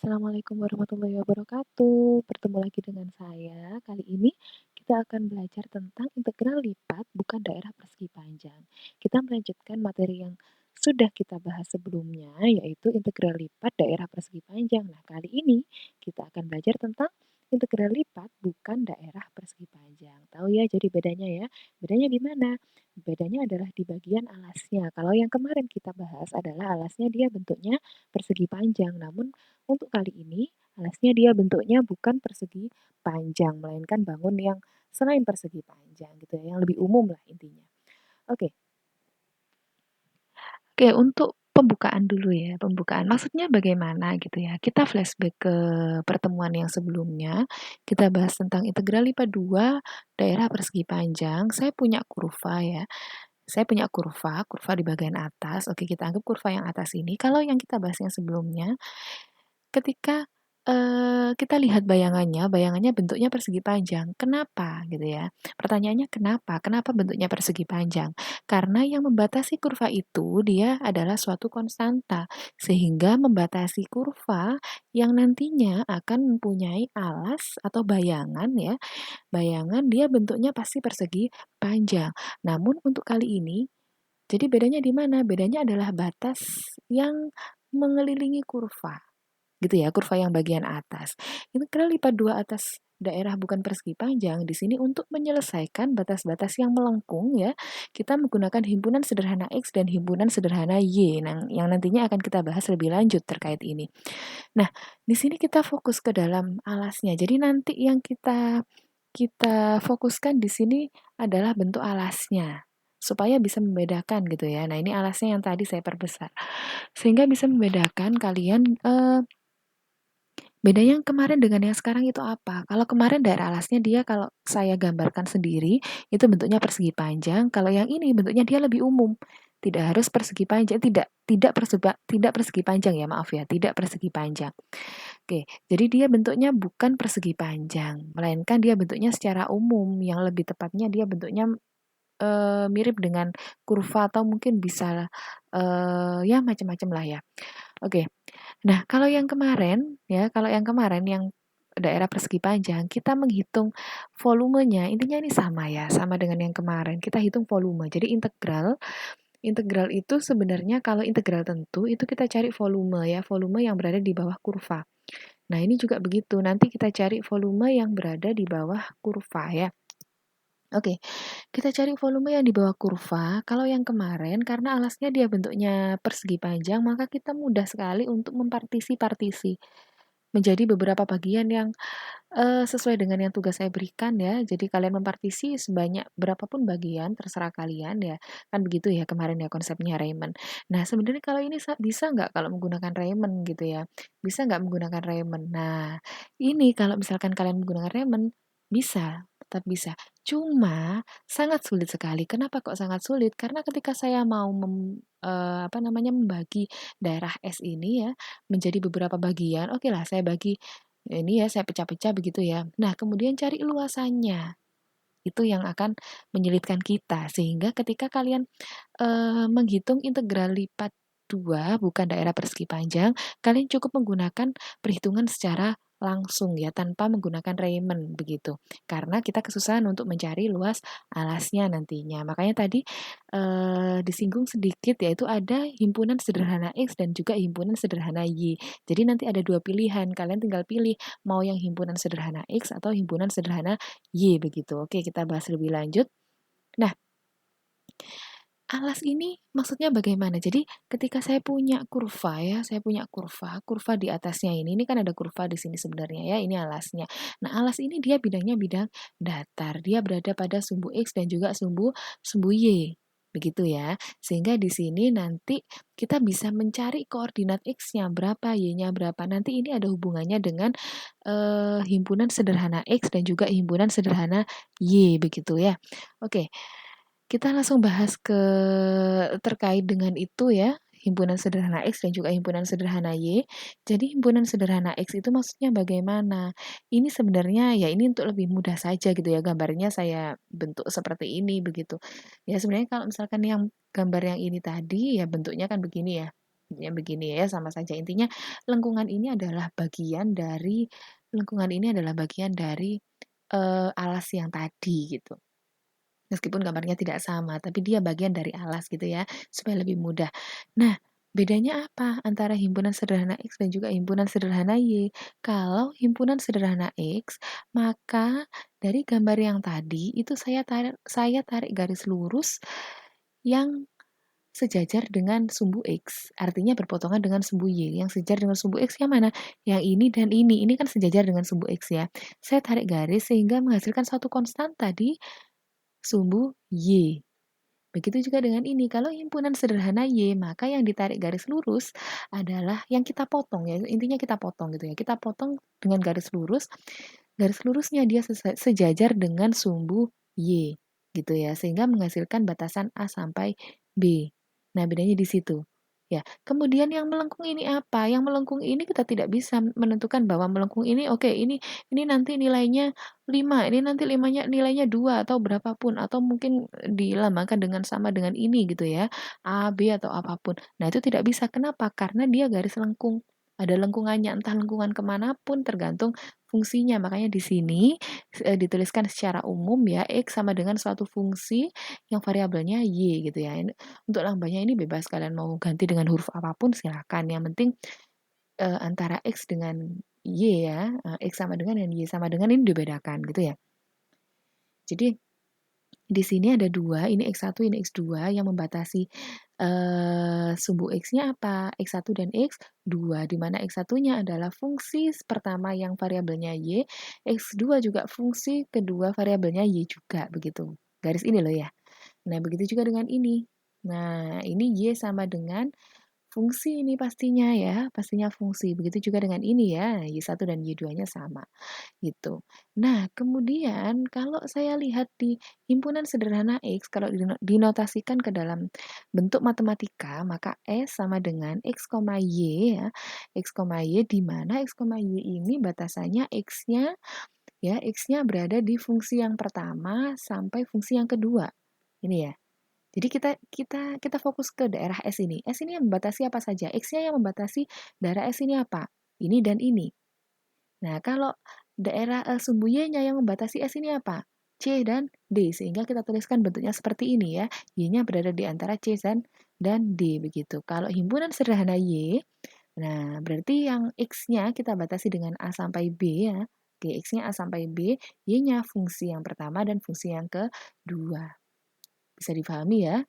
Assalamualaikum warahmatullahi wabarakatuh. Bertemu lagi dengan saya. Kali ini kita akan belajar tentang integral lipat bukan daerah persegi panjang. Kita melanjutkan materi yang sudah kita bahas sebelumnya, yaitu integral lipat daerah persegi panjang. Nah, kali ini kita akan belajar tentang integral lipat bukan daerah persegi panjang. Tahu ya, jadi bedanya ya. Bedanya di mana? Bedanya adalah di bagian alasnya. Kalau yang kemarin kita bahas adalah alasnya dia bentuknya persegi panjang, namun untuk kali ini, alasnya dia bentuknya bukan persegi panjang, melainkan bangun yang selain persegi panjang gitu ya, yang lebih umum lah intinya. Oke, oke untuk pembukaan dulu ya, pembukaan. Maksudnya bagaimana gitu ya? Kita flashback ke pertemuan yang sebelumnya, kita bahas tentang integral IPA 2 daerah persegi panjang. Saya punya kurva ya. Saya punya kurva di bagian atas. Oke, kita anggap kurva yang atas ini. Kalau yang kita bahas yang sebelumnya, ketika, kita lihat bayangannya bentuknya persegi panjang. Kenapa gitu ya? Pertanyaannya kenapa? Kenapa bentuknya persegi panjang? Karena yang membatasi kurva itu dia adalah suatu konstanta, sehingga membatasi kurva yang nantinya akan mempunyai alas atau bayangan ya, bayangan dia bentuknya pasti persegi panjang. Namun untuk kali ini, jadi bedanya di mana? Bedanya adalah batas yang mengelilingi kurva gitu ya, kurva yang bagian atas. Integral lipat 2 atas daerah bukan persegi panjang di sini untuk menyelesaikan batas-batas yang melengkung ya, kita menggunakan himpunan sederhana X dan himpunan sederhana Y. Nah, yang nantinya akan kita bahas lebih lanjut terkait ini. Nah, di sini kita fokus ke dalam alasnya. Jadi nanti yang kita kita fokuskan di sini adalah bentuk alasnya supaya bisa membedakan gitu ya. Nah, ini alasnya yang tadi saya perbesar. Sehingga bisa membedakan kalian bedanya yang kemarin dengan yang sekarang itu apa? Kalau kemarin daerah alasnya dia kalau saya gambarkan sendiri, itu bentuknya persegi panjang. Kalau yang ini bentuknya dia lebih umum. Tidak harus persegi panjang, tidak persegi panjang ya, maaf ya, tidak persegi panjang. Oke, jadi dia bentuknya bukan persegi panjang, melainkan dia bentuknya secara umum, yang lebih tepatnya dia bentuknya mirip dengan kurva atau mungkin bisa ya macam-macam lah ya. Oke. Nah, kalau yang kemarin ya, kalau yang kemarin yang daerah persegi panjang, kita menghitung volumenya, intinya ini sama ya, sama dengan yang kemarin. Kita hitung volume. Jadi integral, integral itu sebenarnya kalau integral tentu itu kita cari volume ya, volume yang berada di bawah kurva. Nah, ini juga begitu. Nanti kita cari volume yang berada di bawah kurva ya. Oke, kita cari volume yang di bawah kurva. Kalau yang kemarin, karena alasnya dia bentuknya persegi panjang, maka kita mudah sekali untuk mempartisi-partisi menjadi beberapa bagian yang sesuai dengan yang tugas saya berikan ya. Jadi kalian mempartisi sebanyak berapapun bagian, terserah kalian ya. Kan begitu ya kemarin ya konsepnya Raymond. Nah, sebenarnya kalau ini bisa nggak kalau menggunakan Raymond gitu ya? Bisa nggak menggunakan Raymond? Nah, ini kalau misalkan kalian menggunakan Raymond, bisa, tetap bisa. Cuma sangat sulit sekali. Kenapa kok sangat sulit? Karena ketika saya mau apa namanya membagi daerah S ini ya menjadi beberapa bagian, oke lah saya bagi ini ya saya pecah-pecah begitu ya. Nah, kemudian cari luasannya. Itu yang akan menyulitkan kita. Sehingga ketika kalian menghitung integral lipat 2 bukan daerah persegi panjang, kalian cukup menggunakan perhitungan secara langsung ya, tanpa menggunakan Riemann begitu. Karena kita kesusahan untuk mencari luas alasnya nantinya. Makanya tadi disinggung sedikit yaitu ada himpunan sederhana X dan juga himpunan sederhana Y. Jadi nanti ada dua pilihan, kalian tinggal pilih mau yang himpunan sederhana X atau himpunan sederhana Y begitu. Oke, kita bahas lebih lanjut. Nah, alas ini maksudnya bagaimana? Jadi ketika saya punya kurva ya, saya punya kurva di atasnya ini kan ada kurva di sini sebenarnya ya, ini alasnya. Nah, alas ini dia bidangnya bidang datar. Dia berada pada sumbu X dan juga sumbu sumbu Y. Begitu ya. Sehingga di sini nanti kita bisa mencari koordinat X-nya berapa, Y-nya berapa. Nanti ini ada hubungannya dengan himpunan sederhana X dan juga himpunan sederhana Y begitu ya. Oke. Kita langsung bahas ke terkait dengan itu ya, himpunan sederhana X dan juga himpunan sederhana Y. Jadi himpunan sederhana X itu maksudnya bagaimana? Ini sebenarnya ya ini untuk lebih mudah saja gitu ya, gambarnya saya bentuk seperti ini begitu. Ya sebenarnya kalau misalkan yang gambar yang ini tadi ya bentuknya kan begini ya. Ya begini ya, sama saja. Intinya lengkungan ini adalah bagian dari lengkungan ini adalah bagian dari, alas yang tadi gitu. Meskipun gambarnya tidak sama, tapi dia bagian dari alas gitu ya, supaya lebih mudah. Nah, bedanya apa antara himpunan sederhana X dan juga himpunan sederhana Y? Kalau himpunan sederhana X, maka dari gambar yang tadi itu saya tarik garis lurus yang sejajar dengan sumbu X, artinya berpotongan dengan sumbu Y. Yang sejajar dengan sumbu X yang mana? Yang ini dan ini kan sejajar dengan sumbu X ya. Saya tarik garis sehingga menghasilkan satu konstanta di sumbu Y. Begitu juga dengan ini, kalau himpunan sederhana Y, maka yang ditarik garis lurus adalah yang kita potong ya, intinya kita potong gitu ya. Kita potong dengan garis lurusnya dia sejajar dengan sumbu Y gitu ya, sehingga menghasilkan batasan A sampai B. Nah, bedanya di situ. Ya, kemudian yang melengkung ini apa? Yang melengkung ini kita tidak bisa menentukan bahwa melengkung ini oke, ini nanti nilainya 5, ini nanti nilainya 2 atau berapapun atau mungkin dilambangkan dengan sama dengan ini gitu ya, A, B atau apapun. Nah, itu tidak bisa. Kenapa? Karena dia garis lengkung. Ada lengkungannya, entah lengkungan kemana pun tergantung fungsinya. Makanya di sini dituliskan secara umum ya, X sama dengan suatu fungsi yang variabelnya Y gitu ya. Untuk lambangnya ini bebas, kalian mau ganti dengan huruf apapun silakan. Yang penting antara X dengan Y ya, X sama dengan dan Y sama dengan ini dibedakan gitu ya. Jadi di sini ada dua, ini X1, ini X2 yang membatasi sumbu X-nya apa? X1 dan X2, di mana X1-nya adalah fungsi pertama yang variabelnya Y, X2 juga fungsi kedua variabelnya Y juga, begitu. Garis ini loh ya. Nah, begitu juga dengan ini. Nah, ini Y sama dengan fungsi ini pastinya fungsi. Begitu juga dengan ini ya, Y1 dan Y2-nya sama, gitu. Nah, kemudian kalau saya lihat di himpunan sederhana X, kalau dinotasikan ke dalam bentuk matematika, maka S sama dengan X, Y ya, X, Y, di mana X, Y ini batasannya X-nya ya, X-nya berada di fungsi yang pertama sampai fungsi yang kedua. Ini ya. Jadi kita fokus ke daerah S ini. S ini yang membatasi apa saja? X-nya yang membatasi daerah S ini apa? Ini dan ini. Nah, kalau daerah sumbu Y-nya yang membatasi S ini apa? C dan D. Sehingga kita tuliskan bentuknya seperti ini ya. Y-nya berada di antara C dan D begitu. Kalau himpunan sederhana Y, nah berarti yang X-nya kita batasi dengan A sampai B ya. Oke, X-nya A sampai B, Y-nya fungsi yang pertama dan fungsi yang kedua. Bisa dipahami ya?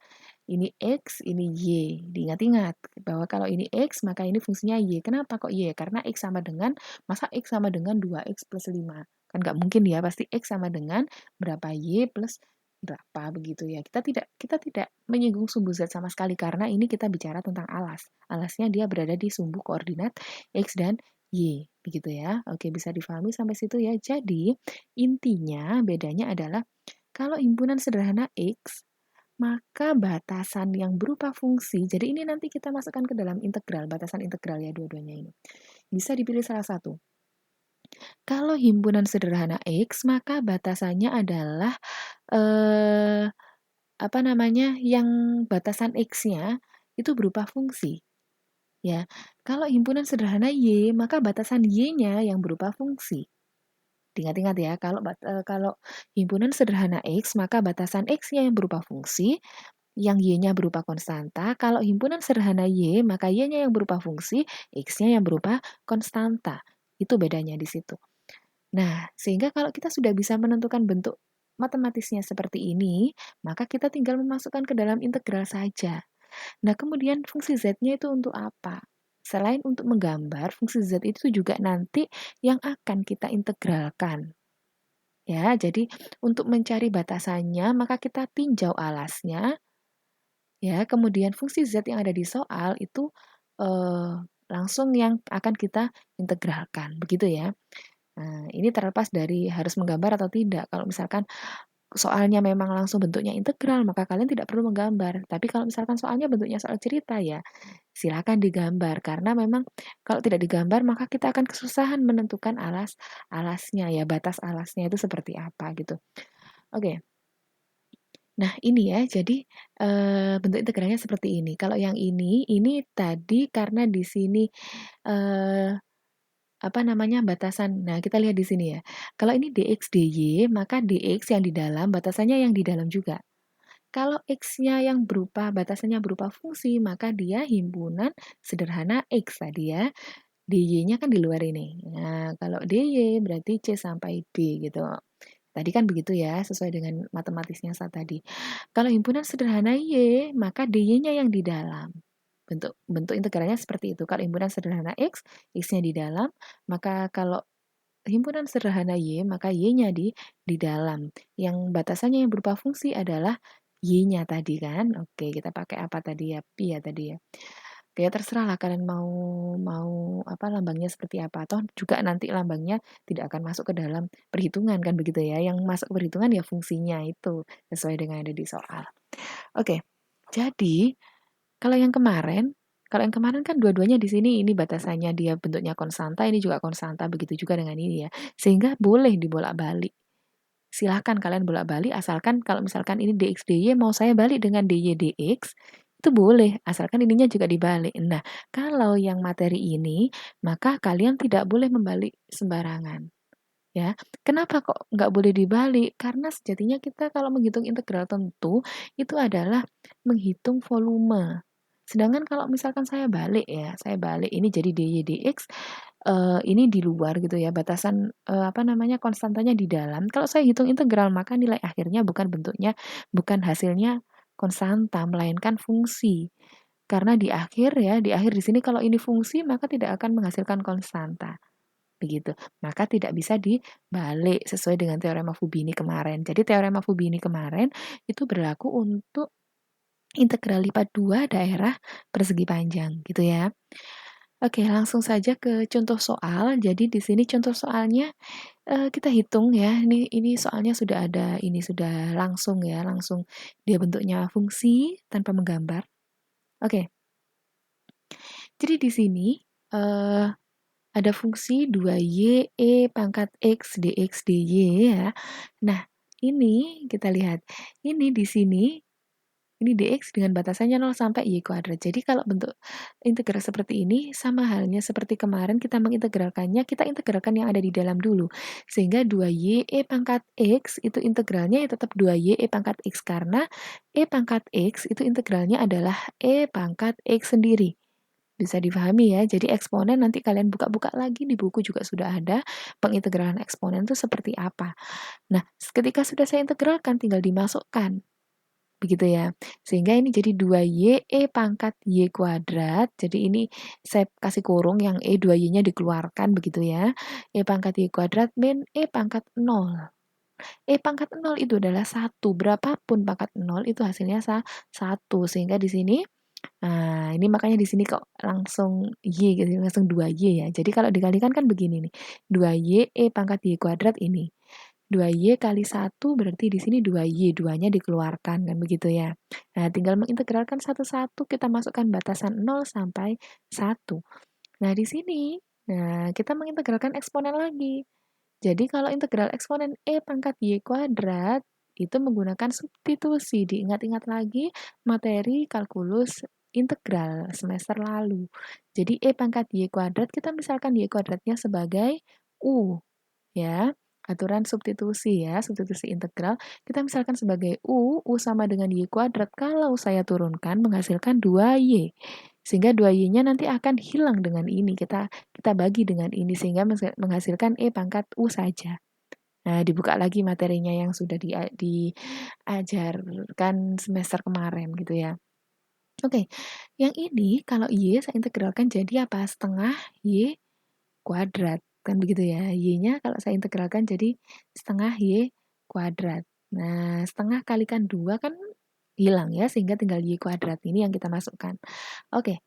Ini X, ini Y. Diingat-ingat bahwa kalau ini X, maka ini fungsinya Y. Kenapa kok Y? Karena X sama dengan, masa X sama dengan 2X plus 5? Kan nggak mungkin ya, pasti X sama dengan berapa Y plus berapa begitu ya. Kita tidak menyinggung sumbu Z sama sekali karena ini kita bicara tentang alas. Alasnya dia berada di sumbu koordinat X dan Y. Begitu ya. Oke, bisa difahami sampai situ ya. Jadi, intinya bedanya adalah kalau himpunan sederhana X, maka batasan yang berupa fungsi, jadi ini nanti kita masukkan ke dalam integral, batasan integral ya dua-duanya ini. Bisa dipilih salah satu. Kalau himpunan sederhana X, maka batasannya adalah eh, apa namanya? Yang batasan X-nya itu berupa fungsi. Ya. Kalau himpunan sederhana Y, maka batasan Y-nya yang berupa fungsi. Ingat-ingat ya, kalau himpunan sederhana X, maka batasan X-nya yang berupa fungsi, yang Y-nya berupa konstanta. Kalau himpunan sederhana Y, maka Y-nya yang berupa fungsi, X-nya yang berupa konstanta. Itu bedanya di situ. Nah, sehingga kalau kita sudah bisa menentukan bentuk matematisnya seperti ini, maka kita tinggal memasukkan ke dalam integral saja. Nah, kemudian fungsi Z-nya itu untuk apa? Selain untuk menggambar, fungsi Z itu juga nanti yang akan kita integralkan. Ya, jadi untuk mencari batasannya, maka kita tinjau alasnya, ya, kemudian fungsi Z yang ada di soal itu langsung yang akan kita integralkan, begitu ya. Nah, ini terlepas dari harus menggambar atau tidak. Kalau misalkan soalnya memang langsung bentuknya integral, maka kalian tidak perlu menggambar. Tapi kalau misalkan soalnya bentuknya soal cerita ya, silakan digambar karena memang kalau tidak digambar maka kita akan kesusahan menentukan alasnya ya, batas alasnya itu seperti apa gitu. Oke. Nah ini ya, jadi, bentuk integralnya seperti ini. Kalau yang ini tadi karena di sini, eee, apa namanya, batasan nah kita lihat di sini ya. Kalau ini dx dy, maka dx yang di dalam, batasannya yang di dalam juga. Kalau x-nya yang berupa batasannya berupa fungsi, maka dia himpunan sederhana x tadi ya. dy-nya kan di luar ini. Nah, kalau dy berarti c sampai d gitu. Tadi kan begitu ya, sesuai dengan matematisnya saat tadi. Kalau himpunan sederhana Y, maka dy-nya yang di dalam. Bentuk bentuk integralnya seperti itu. Kalau himpunan sederhana X, X-nya di dalam, maka kalau himpunan sederhana Y, maka Y-nya di dalam. Yang batasannya yang berupa fungsi adalah Y-nya tadi kan. Oke, kita pakai apa tadi ya? Pi ya tadi ya. Oke, terserah lah kalian mau mau apa lambangnya seperti apa. Toh juga nanti lambangnya tidak akan masuk ke dalam perhitungan kan begitu ya. Yang masuk ke perhitungan ya fungsinya itu sesuai dengan yang ada di soal. Oke. Jadi, kalau yang kemarin kan dua-duanya di sini ini batasannya dia bentuknya konstanta, ini juga konstanta, begitu juga dengan ini ya. Sehingga boleh dibolak-balik. Silahkan kalian bolak-balik asalkan kalau misalkan ini dx dy mau saya balik dengan dy dx itu boleh asalkan ininya juga dibalik. Nah, kalau yang materi ini maka kalian tidak boleh membalik sembarangan. Ya, kenapa kok nggak boleh dibalik? Karena sejatinya kita kalau menghitung integral tentu itu adalah menghitung volume. Sedangkan kalau misalkan saya balik ini jadi dy dx, ini di luar gitu ya, batasan, apa namanya, konstantanya di dalam. Kalau saya hitung integral, maka nilai akhirnya bukan hasilnya konstanta, melainkan fungsi. Karena di akhir di sini kalau ini fungsi, maka tidak akan menghasilkan konstanta. Begitu. Maka tidak bisa dibalik sesuai dengan teorema Fubini kemarin. Jadi teorema Fubini kemarin itu berlaku untuk integral lipat 2 daerah persegi panjang gitu ya. Oke, langsung saja ke contoh soal. Jadi di sini contoh soalnya kita hitung ya. Ini soalnya sudah ada ini sudah langsung ya, langsung dia bentuknya fungsi tanpa menggambar. Oke. Jadi di sini ada fungsi 2y e pangkat x dx dy ya. Nah, ini kita lihat. Ini di sini ini dx dengan batasannya 0 sampai y kuadrat. Jadi kalau bentuk integral seperti ini sama halnya seperti kemarin kita mengintegralkannya, kita integralkan yang ada di dalam dulu. Sehingga 2y e pangkat x itu integralnya ya tetap 2y e pangkat x karena e pangkat x itu integralnya adalah e pangkat x sendiri. Bisa difahami ya, jadi eksponen nanti kalian buka-buka lagi di buku juga sudah ada pengintegralan eksponen itu seperti apa. Nah, ketika sudah saya integralkan tinggal dimasukkan. Begitu ya. Sehingga ini jadi 2y e pangkat y kuadrat. Jadi ini saya kasih kurung yang e 2y-nya dikeluarkan begitu ya. E pangkat y kuadrat min e pangkat 0. E pangkat 0 itu adalah 1. Berapapun pangkat 0 itu hasilnya 1. Sehingga di sini nah, ini makanya di sini kok langsung Y gitu, langsung 2Y ya. Jadi kalau dikalikan kan begini nih. 2Y E pangkat Y kuadrat ini. 2Y kali 1 berarti di sini 2Y, 2-nya dikeluarkan kan begitu ya. Nah, tinggal mengintegralkan satu-satu kita masukkan batasan 0 sampai 1. Nah, di sini kita mengintegralkan eksponen lagi. Jadi kalau integral eksponen E pangkat Y kuadrat itu menggunakan substitusi. Diingat-ingat lagi materi kalkulus integral semester lalu. Jadi E pangkat Y kuadrat kita misalkan Y kuadratnya sebagai U ya. Aturan substitusi ya, substitusi integral. Kita misalkan sebagai U sama dengan Y kuadrat. Kalau saya turunkan menghasilkan 2Y. Sehingga 2Y-nya nanti akan hilang dengan ini. Kita bagi dengan ini sehingga menghasilkan E pangkat U saja. Nah, dibuka lagi materinya yang sudah diajarkan semester kemarin gitu ya. Oke, yang ini kalau Y saya integralkan jadi apa? Setengah Y kuadrat. Kan begitu ya. Y-nya kalau saya integralkan jadi setengah Y kuadrat. Nah, setengah kalikan 2 kan hilang ya, sehingga tinggal Y kuadrat. Ini yang kita masukkan. Oke,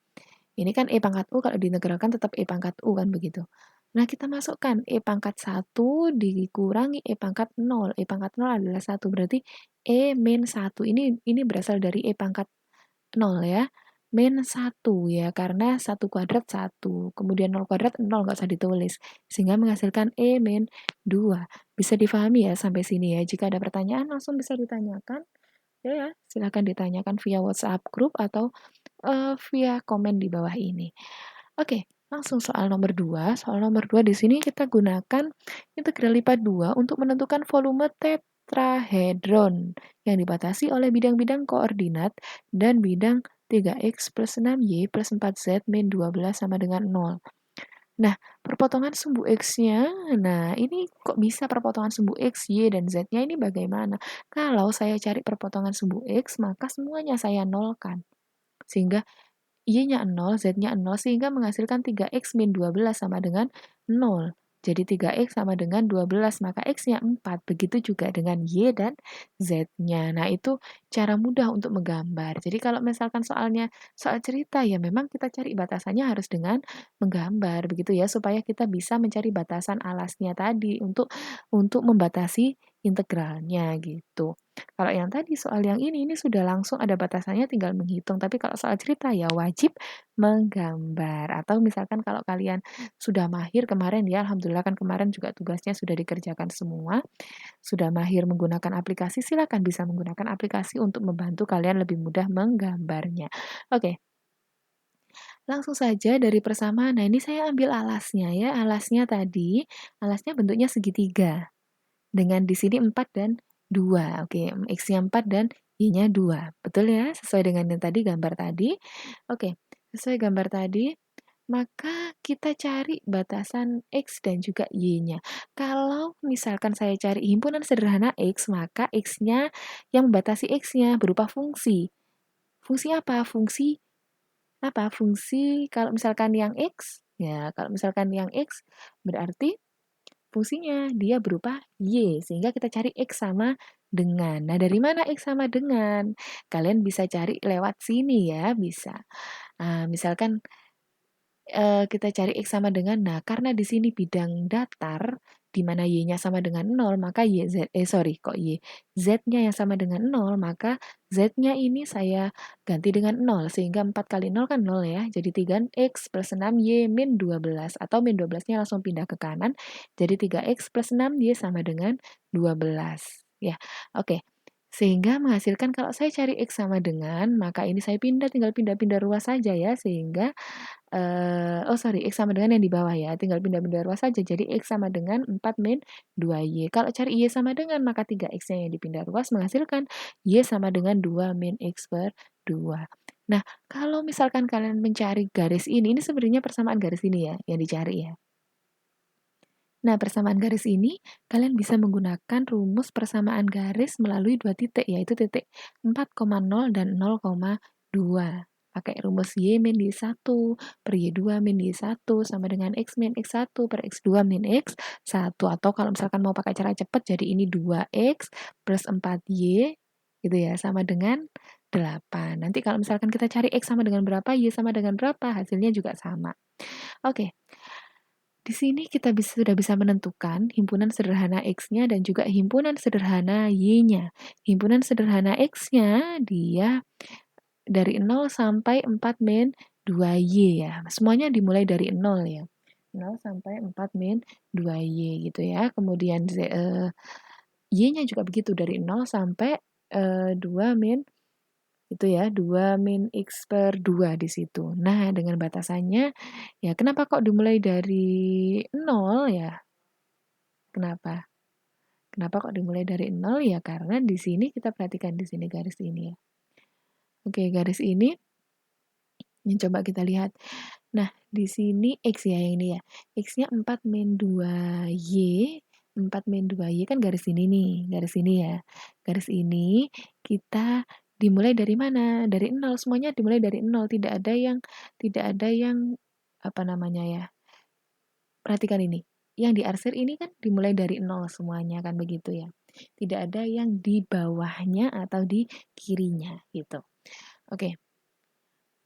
ini kan E pangkat U kalau diintegralkan tetap E pangkat U kan begitu. Nah, kita masukkan E pangkat 1 dikurangi E pangkat 0. E pangkat 0 adalah 1, berarti E min 1. Ini berasal dari E pangkat 0 ya. Min 1 ya, karena 1 kuadrat 1. Kemudian 0 kuadrat 0, nggak usah ditulis. Sehingga menghasilkan E min 2. Bisa difahami ya sampai sini ya. Jika ada pertanyaan langsung bisa ditanyakan. Ya, silakan ditanyakan via WhatsApp grup atau via komen di bawah ini. Oke, langsung soal nomor 2. Soal nomor 2 di sini kita gunakan integral lipat 2 untuk menentukan volume tetrahedron yang dibatasi oleh bidang-bidang koordinat dan bidang 3x plus 6y plus 4z min 12 sama dengan 0. Nah, perpotongan sumbu X-nya, nah ini kok bisa perpotongan sumbu X, Y, dan Z-nya ini bagaimana? Kalau saya cari perpotongan sumbu X, maka semuanya saya nolkan. Sehingga Y-nya 0, Z-nya 0, sehingga menghasilkan 3X min 12 sama dengan 0. Jadi 3X sama dengan 12, maka X-nya 4. Begitu juga dengan Y dan Z-nya. Nah, itu cara mudah untuk menggambar. Jadi kalau misalkan soalnya soal cerita, ya memang kita cari batasannya harus dengan menggambar, begitu ya, supaya kita bisa mencari batasan alasnya tadi untuk membatasi integralnya gitu. Kalau yang tadi soal yang ini sudah langsung ada batasannya tinggal menghitung. Tapi kalau soal cerita ya wajib menggambar. Atau misalkan kalau kalian sudah mahir kemarin ya, alhamdulillah kan kemarin juga tugasnya sudah dikerjakan semua, sudah mahir menggunakan aplikasi, silakan bisa menggunakan aplikasi untuk membantu kalian lebih mudah menggambarnya. Oke, langsung saja dari persamaan. Nah, ini saya ambil alasnya ya. Alasnya tadi, alasnya bentuknya segitiga dengan di sini 4 dan 2. Oke, X-nya 4 dan Y-nya 2. Betul ya? Sesuai dengan yang tadi gambar tadi. Oke, sesuai gambar tadi, maka kita cari batasan X dan juga Y-nya. Kalau misalkan saya cari himpunan sederhana X, maka X-nya yang membatasi X-nya berupa fungsi. Fungsi apa? Fungsi kalau misalkan yang X, ya kalau misalkan yang X berarti fungsinya dia berupa Y, sehingga kita cari X sama dengan. Nah, dari mana X sama dengan? Kalian bisa cari lewat sini ya, bisa. Misalkan kita cari X sama dengan, nah karena di sini bidang datar, di mana Y-nya sama dengan 0, maka Z-nya yang sama dengan 0, maka Z-nya ini saya ganti dengan 0, sehingga 4 kali 0 kan 0 ya, jadi 3X plus 6Y min 12, atau min 12-nya langsung pindah ke kanan, jadi 3X plus 6Y sama dengan 12. Ya, oke. Sehingga menghasilkan kalau saya cari X sama dengan, maka ini saya tinggal pindah-pindah ruas saja ya, sehingga X sama dengan yang di bawah ya, tinggal pindah-pindah ruas saja. Jadi X sama dengan 4 min 2Y. Kalau cari Y sama dengan, maka 3X-nya yang dipindah ruas menghasilkan Y sama dengan 2 min X per 2. Nah, kalau misalkan kalian mencari garis ini sebenarnya persamaan garis ini ya, yang dicari ya. Nah, persamaan garis ini, kalian bisa menggunakan rumus persamaan garis melalui dua titik, yaitu titik 4,0 dan 0,2. Pakai rumus Y min Y1 per Y2 min Y1 sama dengan X min X1 per X2 min X1. Atau kalau misalkan mau pakai cara cepat, jadi ini 2X plus 4Y, gitu ya, sama dengan 8. Nanti kalau misalkan kita cari X sama dengan berapa, Y sama dengan berapa, hasilnya juga sama. Oke. Di sini kita sudah bisa menentukan himpunan sederhana X-nya dan juga himpunan sederhana Y-nya. Himpunan sederhana X-nya dia dari 0 sampai 4 min 2Y ya. Semuanya dimulai dari 0 ya. 0 sampai 4 min 2Y gitu ya. Kemudian Y-nya juga begitu dari 0 sampai 2 min itu ya, 2 min X per 2 di situ. Nah, dengan batasannya, ya kenapa kok dimulai dari 0 ya? Kenapa? Kenapa kok dimulai dari 0? Ya karena di sini kita perhatikan di sini garis ini ya. Oke, garis ini yang coba kita lihat. Nah, di sini X ya yang ini ya. X-nya 4 min 2Y. 4 min 2Y kan garis ini nih, garis ini ya. Garis ini kita dimulai dari mana? Dari 0, semuanya dimulai dari 0, tidak ada yang apa namanya ya? Perhatikan ini. Yang diarsir ini kan dimulai dari 0 semuanya kan begitu ya. Tidak ada yang di bawahnya atau di kirinya gitu. Oke.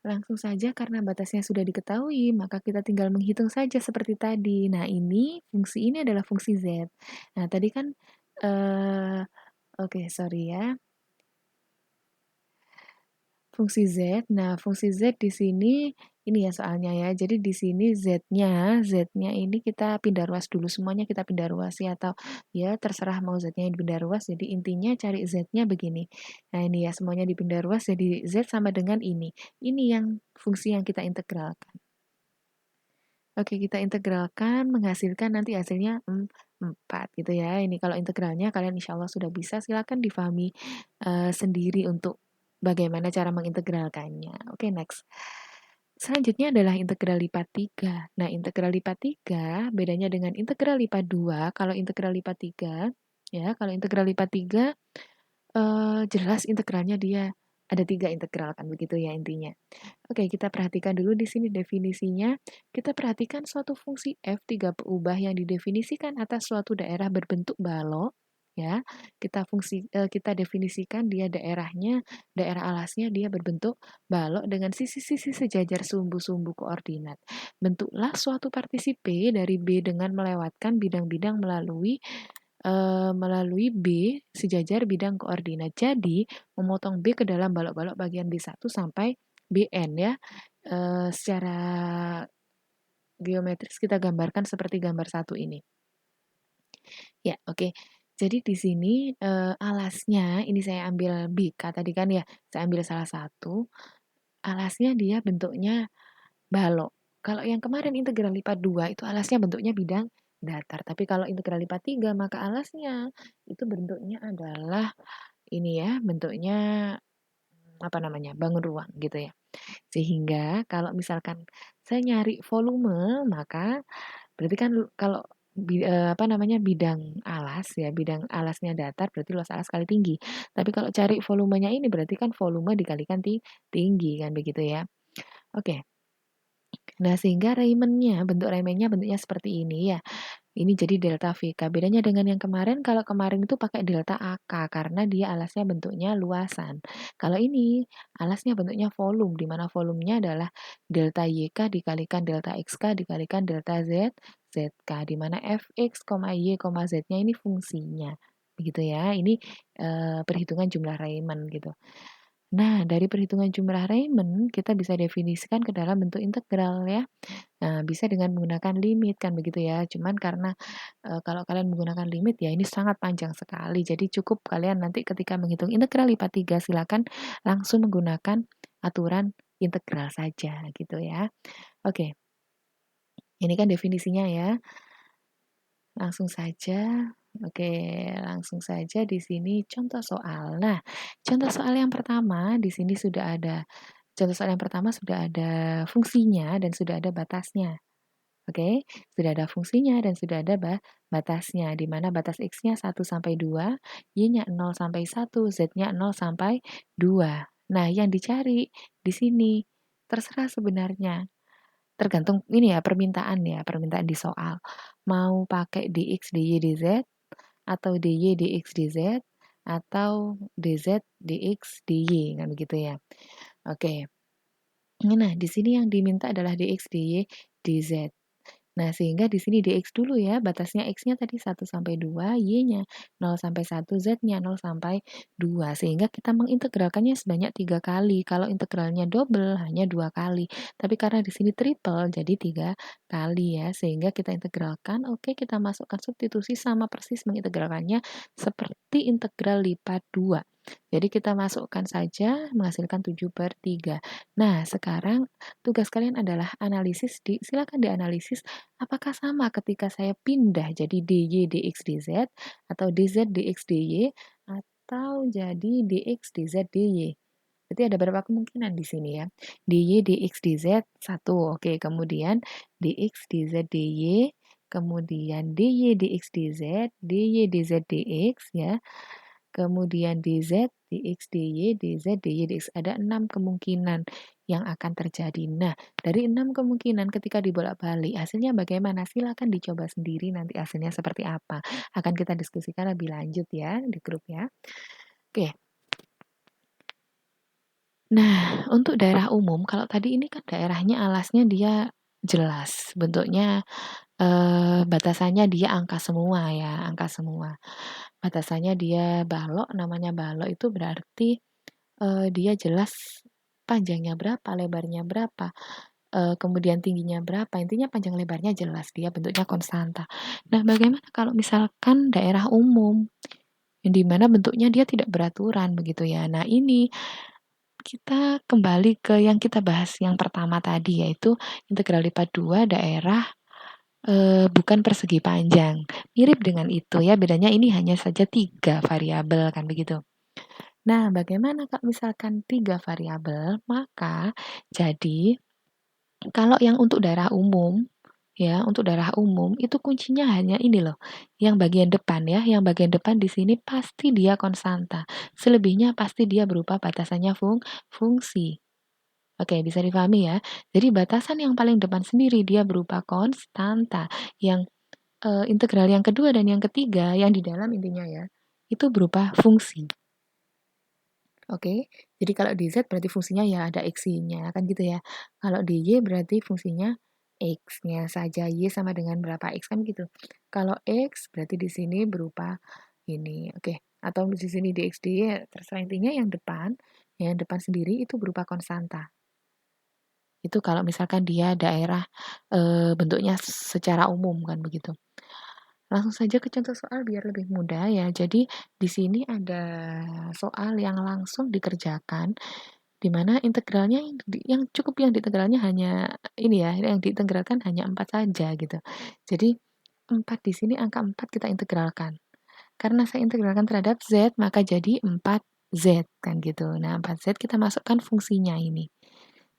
Langsung saja karena batasnya sudah diketahui, maka kita tinggal menghitung saja seperti tadi. Nah, fungsi ini adalah fungsi Z. Nah, tadi kan, eh, oke, sorry ya. Fungsi Z. Nah, fungsi Z di sini Ini ya soalnya ya. Jadi di sini Z-nya ini kita pindah ruas dulu, semuanya kita pindah ruas ya, atau ya terserah mau Z-nya dipindah ruas. Jadi intinya cari Z-nya begini. Nah ini ya semuanya dipindah ruas, jadi Z sama dengan ini. Ini yang fungsi yang kita integralkan. Oke, kita integralkan, menghasilkan nanti hasilnya 4 gitu ya. Ini kalau integralnya kalian insya Allah sudah bisa, silakan difahami sendiri untuk bagaimana cara mengintegralkannya. Oke, next. Selanjutnya adalah integral lipat 3. Nah, integral lipat 3 bedanya dengan integral lipat 2. Kalau integral lipat 3, ya, kalau integral lipat 3 jelas integralnya dia ada 3 integral kan begitu ya intinya. Oke, kita perhatikan dulu di sini definisinya. Kita perhatikan suatu fungsi f 3 berubah yang didefinisikan atas suatu daerah berbentuk balok, ya. Kita definisikan dia daerah alasnya dia berbentuk balok dengan sisi-sisi sejajar sumbu-sumbu koordinat. Bentuklah suatu partisi P dari B dengan melewatkan bidang-bidang melalui B sejajar bidang koordinat. Jadi, memotong B ke dalam balok-balok bagian B1 sampai Bn ya. Secara geometris kita gambarkan seperti gambar 1 ini. Ya, oke. Jadi di sini alasnya ini saya ambil BK tadi kan ya. Saya ambil salah satu. Alasnya dia bentuknya balok. Kalau yang kemarin integral lipat 2 itu alasnya bentuknya bidang datar. Tapi kalau integral lipat 3 maka alasnya itu bentuknya adalah ini ya, bentuknya apa namanya? Bangun ruang gitu ya. Sehingga kalau misalkan saya nyari volume, maka berarti kan kalau apa namanya bidang alas ya, bidang alasnya datar berarti luas alas kali tinggi. Tapi kalau cari volumenya ini berarti kan volume dikalikan tinggi kan begitu ya. Oke. Nah, sehingga bentuk Raymondnya bentuknya seperti ini ya. Ini jadi delta VK. Bedanya dengan yang kemarin, kalau kemarin itu pakai delta AK karena dia alasnya bentuknya luasan. Kalau ini alasnya bentuknya volume, di mana volumenya adalah delta YK dikalikan delta XK dikalikan delta ZK, di mana Fx, Y, Z-nya ini fungsinya. Begitu ya, ini perhitungan jumlah Riemann gitu. Nah, dari perhitungan jumlah Riemann, kita bisa definisikan ke dalam bentuk integral ya. Nah, bisa dengan menggunakan limit kan begitu ya. Cuman karena kalau kalian menggunakan limit ya ini sangat panjang sekali. Jadi cukup kalian nanti ketika menghitung integral lipat 3 silakan langsung menggunakan aturan integral saja gitu ya. Oke. Ini kan definisinya ya. Langsung saja. Oke, langsung saja di sini contoh soal. Nah, contoh soal yang pertama di sini sudah ada contoh soal yang pertama sudah ada fungsinya dan sudah ada batasnya. Oke, sudah ada fungsinya dan sudah ada batasnya, di mana batas X-nya 1 sampai 2, Y-nya 0 sampai 1, Z-nya 0 sampai 2. Nah, yang dicari di sini terserah sebenarnya. Tergantung ini ya, permintaan di soal. Mau pakai dx, dy, dz, atau dy, dx, dz, atau dz, dx, dy, kan begitu ya. Oke. Nah, di sini yang diminta adalah dx, dy, dz. Nah, sehingga di sini dx dulu ya, batasnya x-nya tadi 1 sampai 2, y-nya 0 sampai 1, z-nya 0 sampai 2. Sehingga kita mengintegralkannya sebanyak 3 kali. Kalau integralnya double hanya 2 kali. Tapi karena di sini triple jadi 3 kali ya. Sehingga kita integralkan, oke kita masukkan substitusi sama persis mengintegralkannya seperti integral lipat 2. Jadi kita masukkan saja menghasilkan 7/3. Nah, sekarang tugas kalian adalah silakan dianalisis apakah sama ketika saya pindah jadi dy dx dz atau dz dx dy atau jadi dx dz dy. Berarti ada berapa kemungkinan di sini ya? dy dx dz 1, oke. Kemudian dx dz dy, kemudian dy dx dz, dy dz dx ya. Kemudian dz, dx, dy, dz, dy, dx. Ada 6 kemungkinan yang akan terjadi. Nah, dari 6 kemungkinan ketika dibolak-balik, hasilnya bagaimana? Silakan dicoba sendiri nanti hasilnya seperti apa. Akan kita diskusikan lebih lanjut ya di grup ya. Oke. Nah, untuk daerah umum, kalau tadi ini kan daerahnya alasnya dia jelas, bentuknya batasannya dia angka semua ya, angka semua. Batasannya dia balok, namanya balok itu berarti dia jelas panjangnya berapa, lebarnya berapa. kemudian tingginya berapa, intinya panjang lebarnya jelas, dia bentuknya konstanta. Nah, bagaimana kalau misalkan daerah umum, yang di mana bentuknya dia tidak beraturan begitu ya. Nah, ini kita kembali ke yang kita bahas yang pertama tadi, yaitu integral lipat 2 daerah bukan persegi panjang. Mirip dengan itu ya, bedanya ini hanya saja 3 variabel kan begitu. Nah, bagaimana kalau misalkan 3 variabel? Maka jadi kalau yang untuk daerah umum, ya, untuk daerah umum itu kuncinya hanya ini loh, yang bagian depan ya, yang bagian depan di sini pasti dia konstanta. Selebihnya pasti dia berupa batasannya fungsi. Oke, bisa dipahami ya. Jadi batasan yang paling depan sendiri dia berupa konstanta. Yang integral yang kedua dan yang ketiga yang di dalam intinya ya, itu berupa fungsi. Oke, jadi kalau di Z berarti fungsinya ya ada X-nya, kan gitu ya. Kalau di Y berarti fungsinya X-nya saja, Y sama dengan berapa X, kan gitu. Kalau X berarti di sini berupa ini, oke. Atau di sini di X, di Y, terserah intinya yang depan sendiri itu berupa konstanta. Itu kalau misalkan dia daerah bentuknya secara umum kan begitu. Langsung saja ke contoh soal biar lebih mudah ya. Jadi di sini ada soal yang langsung dikerjakan di mana integralnya yang cukup yang diintegralnya hanya ini ya, yang diintegralkan hanya 4 saja gitu. Jadi 4 di sini angka 4 kita integralkan. Karena saya integralkan terhadap Z, maka jadi 4Z kan gitu. Nah, 4Z kita masukkan fungsinya ini.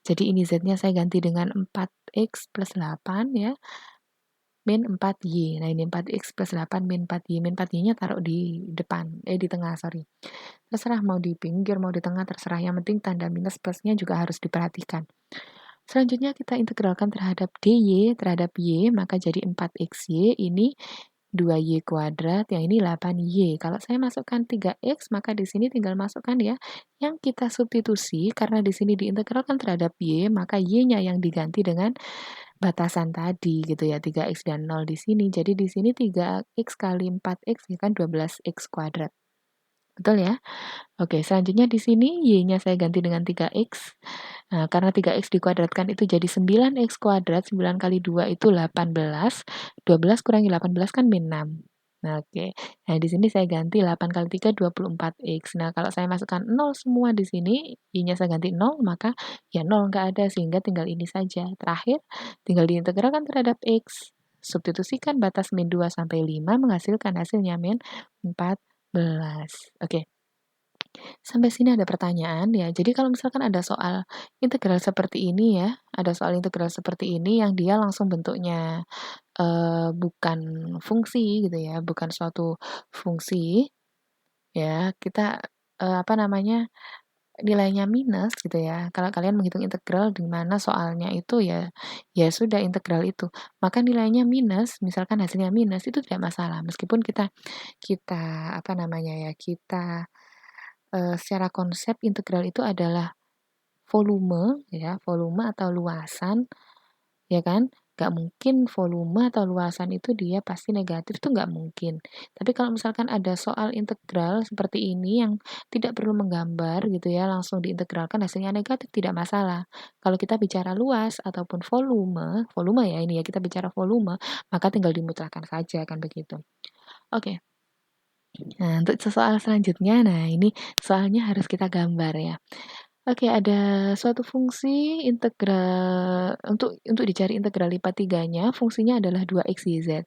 Jadi ini Z-nya saya ganti dengan 4X plus 8 ya, min 4Y. Nah, ini 4X plus 8 min 4Y. Min 4Y-nya taruh di depan, di tengah, sorry. Terserah mau di pinggir, mau di tengah, terserah. Yang penting tanda minus plusnya juga harus diperhatikan. Selanjutnya kita integralkan terhadap dy, terhadap y, maka jadi 4xy, ini 2y kuadrat, yang ini 8y. Kalau saya masukkan 3x, maka di sini tinggal masukkan ya, yang kita substitusi, karena di sini diintegralkan terhadap y, maka y-nya yang diganti dengan batasan tadi gitu ya, 3x dan 0 di sini. Jadi di sini 3x kali 4x ya kan 12x kuadrat. Betul ya? Oke, selanjutnya di sini y-nya saya ganti dengan 3x. Nah, karena 3x dikuadratkan itu jadi 9x kuadrat, 9 kali 2 itu 18, 12 kurangi 18 kan min 6. Nah, oke. Nah, di sini saya ganti 8 kali 3, 24x. Nah, kalau saya masukkan 0 semua di sini, y-nya saya ganti 0, maka ya 0 nggak ada, sehingga tinggal ini saja. Terakhir, tinggal diintegralkan terhadap x. Substitusikan batas min 2 sampai 5, menghasilkan hasilnya min 14. Oke. Sampai sini ada pertanyaan ya. Jadi kalau misalkan ada soal integral seperti ini ya, ada soal integral seperti ini yang dia langsung bentuknya bukan fungsi gitu ya, bukan suatu fungsi ya, kita apa namanya, nilainya minus gitu ya. Kalau kalian menghitung integral di mana soalnya itu ya ya sudah integral itu, maka nilainya minus, misalkan hasilnya minus itu tidak masalah meskipun kita kita apa namanya ya, kita secara konsep integral itu adalah volume ya, volume atau luasan, ya kan? Nggak mungkin volume atau luasan itu dia pasti negatif, itu nggak mungkin. Tapi kalau misalkan ada soal integral seperti ini yang tidak perlu menggambar gitu ya, langsung diintegralkan hasilnya negatif, tidak masalah. Kalau kita bicara luas ataupun volume, volume ya ini ya, kita bicara volume, maka tinggal dimutlakkan saja kan begitu. Oke. Nah, untuk soal selanjutnya, nah ini soalnya harus kita gambar ya. Oke, ada suatu fungsi integral untuk dicari integral lipat tiganya, fungsinya adalah 2x YZ.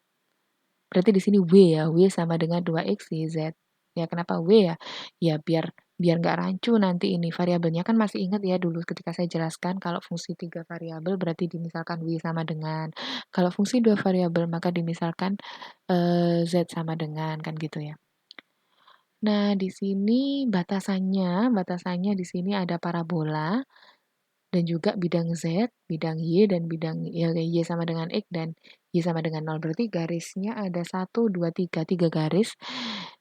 Berarti di sini W ya, W sama dengan 2x YZ. Ya, kenapa W ya? Ya biar biar nggak rancu nanti ini variabelnya, kan masih ingat ya dulu ketika saya jelaskan kalau fungsi 3 variabel berarti dimisalkan W sama dengan, kalau fungsi 2 variabel maka dimisalkan Z sama dengan, kan gitu ya. Nah, di sini batasannya di sini ada parabola dan juga bidang Z, bidang Y, dan bidang Y sama dengan X dan Y sama dengan 0. Berarti garisnya ada 1, 2, 3, 3 garis.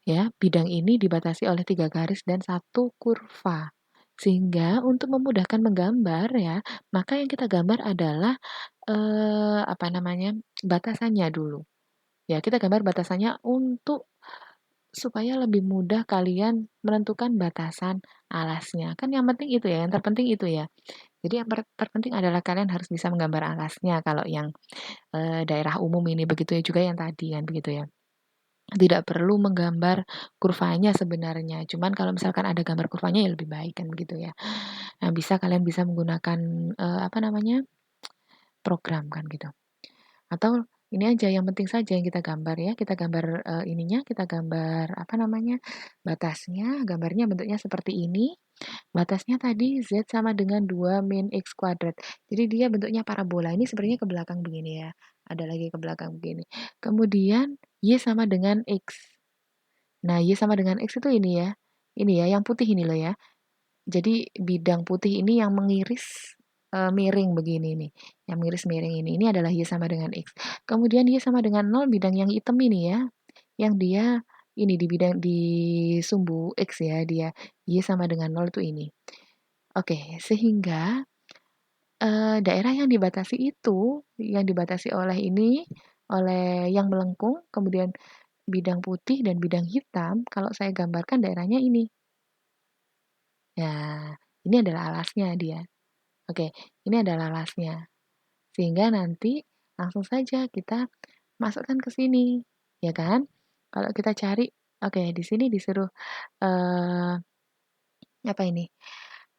Ya, bidang ini dibatasi oleh 3 garis dan 1 kurva. Sehingga untuk memudahkan menggambar ya, maka yang kita gambar adalah apa namanya? Batasannya dulu. Ya, kita gambar batasannya untuk supaya lebih mudah kalian menentukan batasan alasnya. Kan yang penting itu ya, yang terpenting itu ya. Jadi yang terpenting adalah kalian harus bisa menggambar alasnya kalau yang, daerah umum ini, begitu ya juga yang tadi kan, begitu ya. Tidak perlu menggambar kurvanya sebenarnya, cuman kalau misalkan ada gambar kurvanya ya lebih baik kan begitu ya. Nah, kalian bisa menggunakan, apa namanya, program kan gitu. Atau ini aja yang penting saja yang kita gambar ya, kita gambar, kita gambar apa namanya, batasnya, gambarnya bentuknya seperti ini. Batasnya tadi Z sama dengan 2 min X kuadrat. Jadi dia bentuknya parabola. Ini sebenarnya ke belakang begini ya. Ada lagi ke belakang begini. Kemudian Y sama dengan X. Nah, Y sama dengan X itu ini ya. Ini ya, yang putih ini loh ya. Jadi bidang putih ini yang mengiris miring begini nih. Yang mengiris miring ini. Ini adalah Y sama dengan X. Kemudian Y sama dengan 0 bidang yang hitam ini ya. Yang dia ini di bidang di sumbu X ya dia. Y sama dengan 0 itu ini. Oke, sehingga daerah yang dibatasi itu, yang dibatasi oleh ini, oleh yang melengkung, kemudian bidang putih dan bidang hitam, kalau saya gambarkan daerahnya ini. Nah, ini adalah alasnya dia. Oke, ini adalah alasnya. Sehingga nanti langsung saja kita masukkan ke sini, ya kan? Kalau kita cari, oke, di sini disuruh eh, apa ini?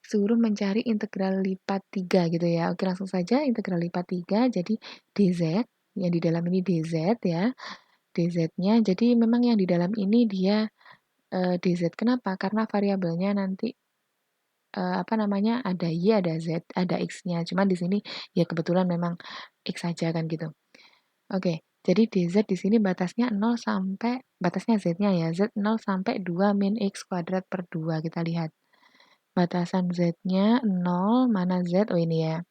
Suruh mencari integral lipat 3 gitu ya. Oke, langsung saja integral lipat 3 jadi dz, yang di dalam ini dz ya. dz-nya, jadi memang yang di dalam ini dia dz. Kenapa? Karena variabelnya nanti apa namanya, ada y, ada z, ada x-nya. Cuman di sini ya kebetulan memang x saja kan gitu. Oke, jadi dz di sini batasnya 0 sampai batasnya z-nya ya, z 0 sampai 2 min x kuadrat per 2 kita lihat. Batasan z-nya 0, mana z? Oh ini ya.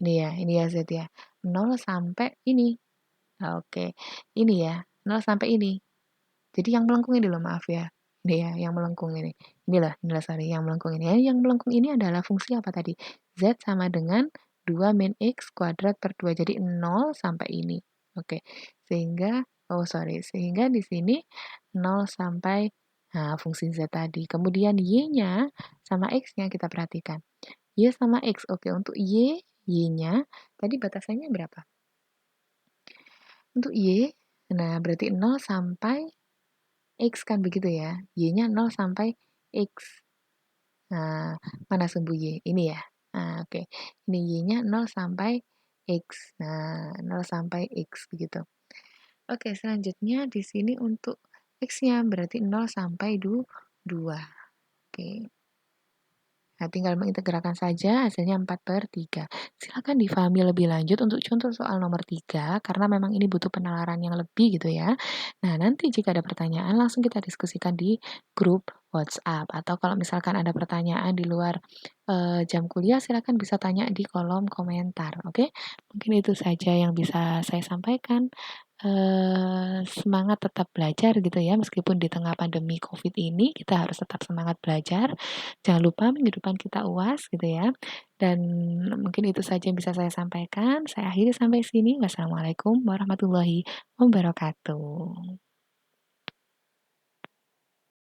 Ini ya z ya. 0 sampai ini. Oke, ini ya, 0 sampai ini. Jadi yang melengkung ini loh, maaf ya. Ini ya, yang melengkung ini. Inilah sorry, yang melengkung ini. Yang melengkung ini adalah fungsi apa tadi? Z sama dengan 2 min X kuadrat per 2. Jadi 0 sampai ini. Oke, sehingga, oh sorry, sehingga di sini 0 sampai fungsi Z tadi. Kemudian Y-nya sama X-nya kita perhatikan. Y sama X. Oke, untuk Y-nya, tadi batasannya berapa? Untuk Y, nah berarti 0 sampai X kan begitu ya. Y-nya 0 sampai X. Nah, mana sumbu Y? Ini ya. Nah, oke. Ini Y-nya 0 sampai X. Nah, 0 sampai X begitu. Oke, selanjutnya di sini untuk X-nya berarti 0 sampai 2. Oke. Nah, tinggal mengintegralkan saja, hasilnya 4/3. Silakan difahami lebih lanjut untuk contoh soal nomor 3, karena memang ini butuh penalaran yang lebih gitu ya. Nah, nanti jika ada pertanyaan, langsung kita diskusikan di grup WhatsApp. Atau kalau misalkan ada pertanyaan di luar jam kuliah, silakan bisa tanya di kolom komentar, oke? Mungkin itu saja yang bisa saya sampaikan. Semangat tetap belajar gitu ya, meskipun di tengah pandemi COVID ini, kita harus tetap semangat belajar. Jangan lupa minggu depan kita UAS gitu ya. Dan mungkin itu saja yang bisa saya sampaikan. Saya akhiri sampai sini. Wassalamualaikum warahmatullahi wabarakatuh.